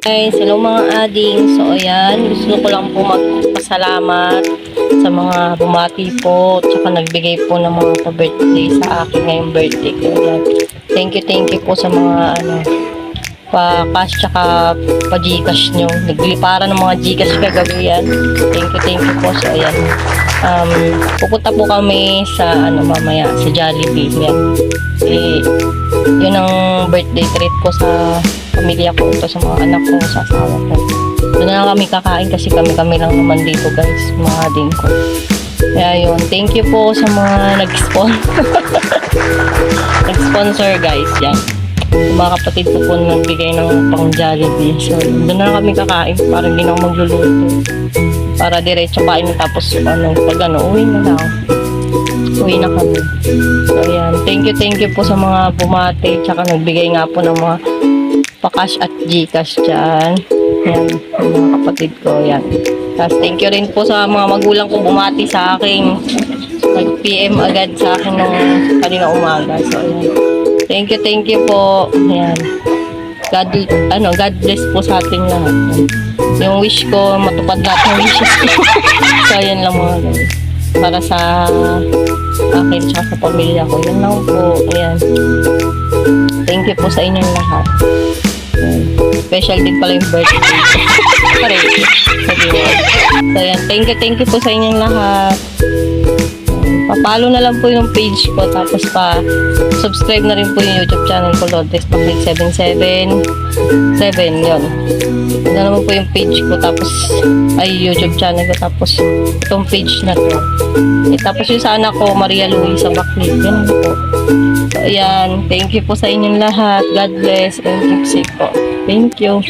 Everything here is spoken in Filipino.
Guys, hello mga ading. So ayan, gusto ko lang po magpasalamat sa mga bumati po tsaka nagbigay po ng mga pa-birthday sa akin ngayong birthday ko. Ayan. Thank you po sa mga pa-cash tsaka pa-Gcash nyo. Nagliparan ng mga Gcash kagabi yan. Thank you po. So ayan, pupunta po kami sa mamaya sa Jollibee. Yan. Yun ang birthday treat ko sa pamilya ko, ito sa mga anak ko, sa asawa ko. Doon na lang kami kakain kasi kami lang naman dito guys, mga din ko. Kaya yun, thank you po sa mga nag-sponsor guys, yan. Yung mga kapatid ko po nagbigay ng pang Jollibee. So doon na lang kami kakain para hindi na ako magluluto. Para diretso kain tapos uwi na lang. Uwi na kami. So ayan, thank you po sa mga bumati tsaka nagbigay nga po ng mga pa-cash at Gcash dyan. Yan, yung mga kapatid ko, yan. Tapos thank you rin po sa mga magulang ko bumati sa akin. Nag-PM agad sa akin nung kanina umaga. So ayan, thank you po. Ayan. God bless po sa ating lahat. Yung wish ko, matupad lahat ng wishes ko. So ayan lang mga guys. Para sa akin tsaka sa pamilya ko. Yan lang po. Ayan. Thank you po sa inyong lahat. Ayan. Special din pala yung birthday. Pare. So ayan. Thank you po sa inyong lahat. Papalo na lang po yung page ko. Tapos subscribe na rin po yung YouTube channel ko. Lourdes Paclit 777. Yun. Yun na naman po yung page ko. Tapos YouTube channel ko. Tapos itong page na to. Tapos yung sa anak ko, Maria Luisa Paclit. Yan po. So ayan. Thank you po sa inyong lahat. God bless and keep safe po. Thank you.